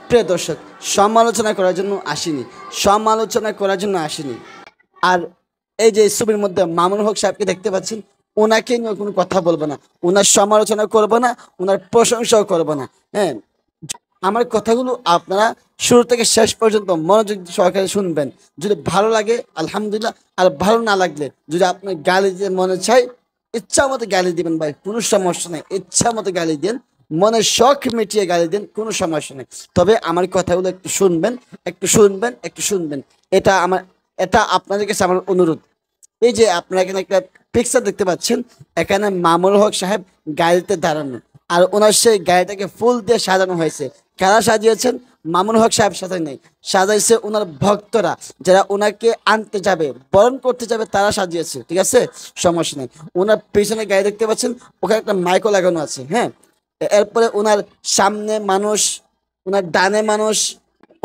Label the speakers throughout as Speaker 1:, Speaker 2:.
Speaker 1: প্রিয় দর্শক, সমালোচনা করার জন্য আসিনি, সমালোচনা করার জন্য আসিনি। আর এই যে ছবির মধ্যে মামুনুল হক সাহেবকে দেখতে পাচ্ছেন, ওনাকে নিয়ে কোনো কথা বলবো না, ওনার সমালোচনা করবো না, ওনার প্রশংসাও করবো না। হ্যাঁ, আমার কথাগুলো আপনারা শুরু থেকে শেষ পর্যন্ত মনোযোগ সহকারে শুনবেন। যদি ভালো লাগে আলহামদুলিল্লাহ, আর ভালো না লাগলে যদি আপনার গালি দিয়ে মনে চাই, ইচ্ছা মতো গালি দিবেন ভাই, কোনো সমস্যা নেই। ইচ্ছা মতো গালি দেন, মনের শখ মিটিয়ে গালি দেন, কোনো সমস্যা নেই। তবে আমার কথাগুলো একটু শুনবেন, একটু শুনবেন, একটু শুনবেন। এটা আপনাদের কাছে আমার অনুরোধ। এই যে আপনারা এখানে একটা পিকচার দেখতে পাচ্ছেন, এখানে মামুনুল হক সাহেব গাড়িতে দাঁড়ানো, আর ওনার সেই গাড়িটাকে ফুল দিয়ে সাজানো হয়েছে। কারা সাজিয়েছেন? মামুনুল হক সাহেব সাজায় নেই, সাজাইছে ওনার ভক্তরা, যারা ওনাকে আনতে যাবে, বরণ করতে যাবে, তারা সাজিয়েছে। ঠিক আছে, সমস্যা নেই। ওনার পেছনে গাড়ি দেখতে পাচ্ছেন, ওখানে একটা মাইকও লাগানো আছে। হ্যাঁ, এরপরে ওনার সামনে মানুষ, ওনার ডানে মানুষ,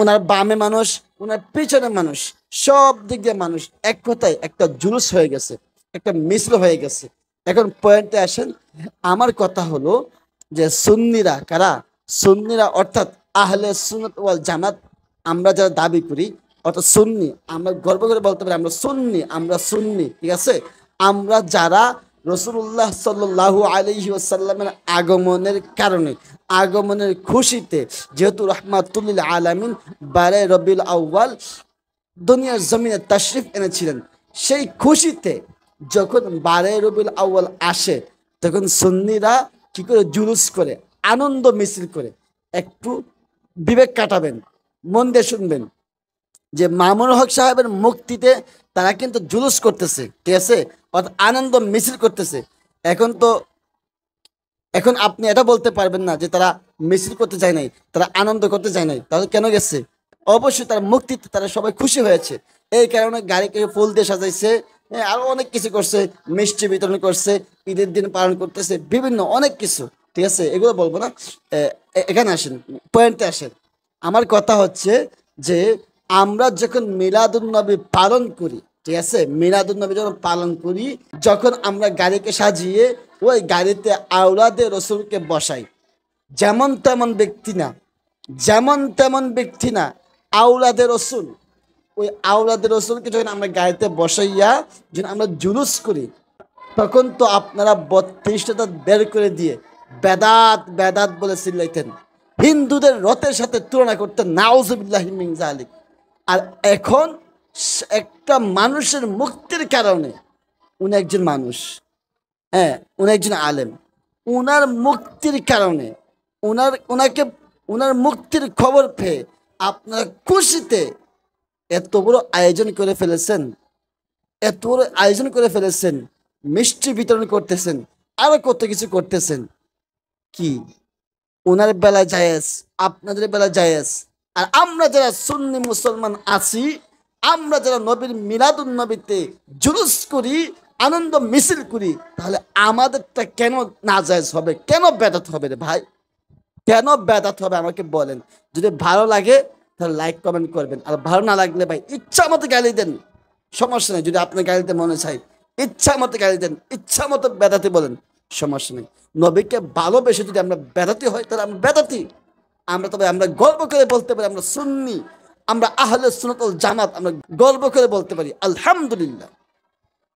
Speaker 1: ওনার বামে মানুষ, ওনার পিছনে মানুষ, সব দিক দিয়ে মানুষ। এক কথায় একটা জুলুস হয়ে গেছে, একটা মিছিল হয়ে গেছে। এখন পয়েন্টে আসেন। আমার কথা হলো যে সুন্নিরা কারা? সুন্নিরা অর্থাৎ আহলে সুন্নাত ওয়াল জামাত, আমরা যারা দাবি করি, অর্থাৎ সুন্নি, আমরা গর্ব করে বলতে পারি আমরা সুন্নি, আমরা সুন্নি। ঠিক আছে, আমরা যারা রসুল্লাহ সাল্লাল্লাহু আলাইহি ওয়াসাল্লামের আগমনের কারণে, আগমনের খুশিতে, যেহেতু রহমাতুল্লিল আলামিন বারে রবিউল আউয়াল দুনিয়ার জমিনে তাশরিফ এনেছিলেন, সেই খুশিতে যখন বারে রবিউল আউয়াল আসে, তখন সুন্নিরা কি করে? জুলুস করে, আনন্দ মিছিল করে। একটু বিবেক কাটাবেন, মন দিয়ে শুনবেন যে মামুনুল হক সাহেবের মুক্তিতে তারা কিন্তু জুলুস করতেছে। ঠিক আছে, অর্থাৎ আনন্দ মিছিল করতেছে। এখন আপনি এটা বলতে পারবেন না যে তারা মিছিল করতে যায় নাই, তারা আনন্দ করতে যায় নাই। তাহলে কেন গেছে? অবশ্যই তার মুক্তিতে তারা সবাই খুশি হয়েছে, এই কারণে গাড়িকে ফুল দিয়ে সাজাইছে, আরো অনেক কিছু করছে, মিষ্টি বিতরণ করছে, ঈদের দিন পালন করতেছে, বিভিন্ন অনেক কিছু। ঠিক আছে, এগুলো বলবো না। এখানে আসেন, পয়েন্টে আসেন। আমার কথা হচ্ছে যে আমরা যখন মিলাদুন নবী পালন করি, ঠিক আছে, মিলাদুন নবী যখন পালন করি, যখন আমরা গাড়িকে সাজিয়ে ওই গাড়িতে আওলাদে রসুলকে বসাই, যেমন তেমন ব্যক্তি না, যেমন তেমন ব্যক্তি না, আওলাদে রসুল। ওই আওলাদে রসুলকে যখন আমরা গাড়িতে বসাইয়া যখন আমরা জুলুস করি, তখন তো আপনারা 32টা বের করে দিয়ে বেদাত বেদাত বলে চিল্লাইতেন, হিন্দুদের রথের সাথে তুলনা করতেন, নাউজুবিল্লাহি মিন যালিক। আর এখন একটা মানুষের মুক্তির কারণে, উনি একজন মানুষ, হ্যাঁ, উনি একজন আলেম, উনার মুক্তির কারণে, ওনার মুক্তির খবর পেয়ে আপনারা খুশিতে এত বড় আয়োজন করে ফেলেছেন, এত বড় আয়োজন করে ফেলেছেন, মিষ্টি বিতরণ করতেছেন, আরো কত কিছু করতেছেন। কি ওনার বেলা জায়েজ, আপনাদের বেলা জায়েজ? আর আমরা যারা সুন্নি মুসলমান আছি, আমরা যারা নবীর মিলাদুন নবীতে জুলুস করি, আনন্দ মিছিল করি, তাহলে আমাদেরটা কেন না জায়েজ হবে? কেন বেদাত হবে রে ভাই? কেন বেদাত হবে আমাকে বলেন। যদি ভালো লাগে তাহলে লাইক কমেন্ট করবেন, আর ভালো না লাগলে ভাই ইচ্ছা মতো গালি দেন, সমস্যা নেই। যদি আপনার গালিতে মনে চাই, ইচ্ছা মতো গালি দেন, ইচ্ছা মতো বেদাতি বলেন, সমস্যা নেই। নবীকে ভালোবেসে যদি আমরা বেদাতি হই, তাহলে আমরা বেদাতি। তবে আমরা গর্ব করে বলতে পারি আমরা সুন্নি, আমরা আহলে সুন্নাত ওয়াল জামাত, আমরা গর্ব করে বলতে পারি আলহামদুলিল্লাহ।